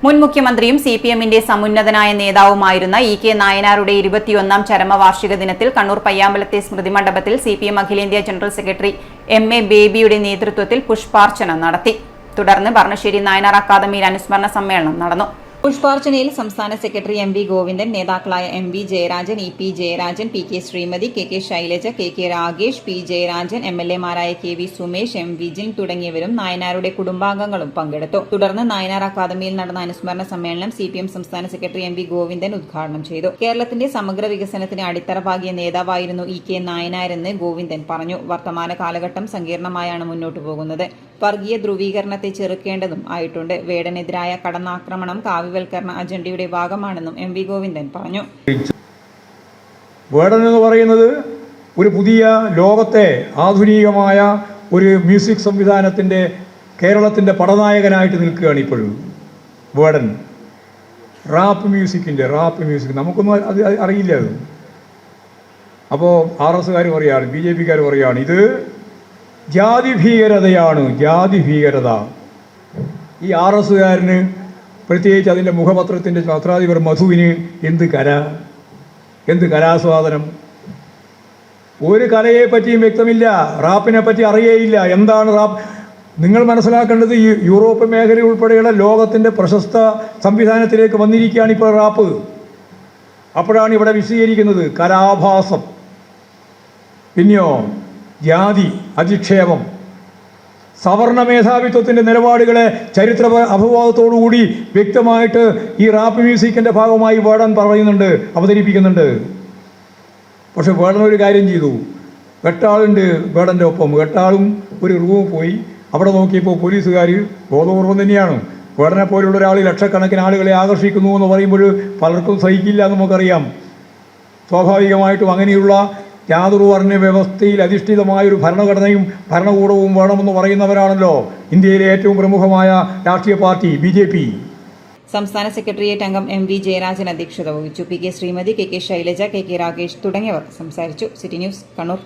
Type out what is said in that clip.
മുൻ മുഖ്യമന്ത്രിയും സിപിഎമ്മിന്റെ സമുന്നതനായ നേതാവുമായിരുന്ന ഇ.കെ. നായനാരുടെ 21ാം ചരമവാർഷിക ദിനത്തിൽ കണ്ണൂർ പയ്യാമ്പലത്തെ സ്മൃതി മണ്ഡപത്തിൽ സിപിഎം അഖിലേന്ത്യാ ജനറൽ സെക്രട്ടറി എം.എ. ബേബിയുടെ നേതൃത്വത്തിൽ പുഷ്പാർച്ചന നടത്തി. തുടർന്ന് ഭരണശ്ശേരി നായനാർ അക്കാദമിയിൽ അനുസ്മരണ സമ്മേളനം നടന്നു. പുഷ്പാർച്ചനയിൽ സംസ്ഥാന സെക്രട്ടറി എം.വി. ഗോവിന്ദൻ, നേതാക്കളായ M V. Jayarajan, E P. Jayarajan, P K. Sreemathi, K K. Shailaja, K K. Ragesh, P. Jayarajan, എം.എൽ.എമാരായ കെ.വി. സുമേഷ്, എം. വിജിൻ തുടങ്ങിയവരും നായനാരുടെ കുടുംബാംഗങ്ങളും പങ്കെടുത്തു. തുടർന്ന് നായനാർ അക്കാദമിയിൽ നടന്ന അനുസ്മരണ സമ്മേളനം സിപിഎം സംസ്ഥാന സെക്രട്ടറി എം.വി. ഗോവിന്ദൻ ഉദ്ഘാടനം ചെയ്തു. കേരളത്തിന്റെ സമഗ്ര വികസനത്തിന് അടിത്തറ പാകിയ നേതാവായിരുന്നു ഇ.കെ. നായനാരെന്ന് ഗോവിന്ദൻ പറഞ്ഞു. വർത്തമാന കാലഘട്ടം സങ്കീർണമായാണ് മുന്നോട്ടു പോകുന്നത്. വർഗീയ ധ്രുവീകരണത്തെ ചെറുക്കേണ്ടതും ആയിട്ടുണ്ട്. വേടനെതിരായ കടന്നാക്രമണം കാവ്യവൽക്കരണ അജണ്ടയുടെ ഭാഗമാണെന്നും എം.വി. ഗോവിന്ദൻ പറഞ്ഞു. വേടൻ എന്ന് പറയുന്നത് ഒരു പുതിയ ലോകത്തെ ആധുനികമായ ഒരു മ്യൂസിക് സംവിധാനത്തിൻ്റെ കേരളത്തിൻ്റെ പടനായകനായിട്ട് നിൽക്കുകയാണ് ഇപ്പോഴും വേടൻ. റാപ്പ് മ്യൂസിക് നമുക്കൊന്നും അത് അറിയില്ല. അത് അപ്പോൾ RSകാർ പറയുകയാണ്, BJPക്കാർ പറയുകയാണ്, ഇത് ജാതി ഭീകരതയാണ്, ജാതി ഭീകരത. ഈ RSകാരന്, പ്രത്യേകിച്ച് അതിൻ്റെ മുഖപത്രത്തിൻ്റെ പത്രാധിപർ മധുവിന് എന്ത് കലാസ്വാദനം. ഒരു കലയെ പറ്റിയും വ്യക്തമില്ല, റാപ്പിനെ പറ്റി അറിയേയില്ല. എന്താണ് റാപ്പ്? നിങ്ങൾ മനസ്സിലാക്കേണ്ടത് ഈ യൂറോപ്യൻ മേഖല ഉൾപ്പെടെയുള്ള ലോകത്തിൻ്റെ പ്രശസ്ത സംവിധാനത്തിലേക്ക് വന്നിരിക്കുകയാണ് ഇപ്പോൾ റാപ്പ്. അപ്പോഴാണ് ഇവിടെ വിശദീകരിക്കുന്നത് കലാഭാസം. പിന്നെയോ ജാതി അധിക്ഷേപം, സവർണ മേധാവിത്വത്തിൻ്റെ നിലപാടുകളെ ചരിത്ര അപവാദത്തോടുകൂടി വ്യക്തമായിട്ട് ഈ റാപ്പ് മ്യൂസിക്കിൻ്റെ ഭാഗമായി വേടൻ പറയുന്നുണ്ട്, അവതരിപ്പിക്കുന്നുണ്ട്. പക്ഷെ വേടൻ ഒരു കാര്യം ചെയ്തു. വെട്ടാളുണ്ട് വേടൻ്റെ ഒപ്പം. വെട്ടാളും ഒരു റൂമിൽ പോയി. അവിടെ നോക്കിയപ്പോൾ പോലീസുകാർ ബോധപൂർവം തന്നെയാണ്. വേടനെ പോലുള്ള ഒരാൾ ലക്ഷക്കണക്കിന് ആളുകളെ ആകർഷിക്കുന്നു എന്ന് പറയുമ്പോൾ പലർക്കും സഹിക്കില്ല എന്ന് നമുക്കറിയാം. സ്വാഭാവികമായിട്ടും അങ്ങനെയുള്ള യാതൊരു വർണ്ണ വ്യവസ്ഥയിൽ അധിഷ്ഠിതമായൊരു ഭരണഘടനയും ഭരണകൂടവും വേണമെന്ന് പറയുന്നവരാണല്ലോ ഇന്ത്യയിലെ ഏറ്റവും പ്രമുഖമായ രാഷ്ട്രീയ പാർട്ടി BJP. സംസ്ഥാന സെക്രട്ടേറിയറ്റ് അംഗം എം.വി. ജയരാജൻ അധ്യക്ഷത വഹിച്ചു. P K. Sreemathi, K K. Shailaja, K K. Ragesh തുടങ്ങിയവർ സംസാരിച്ചു. City news, Kannur.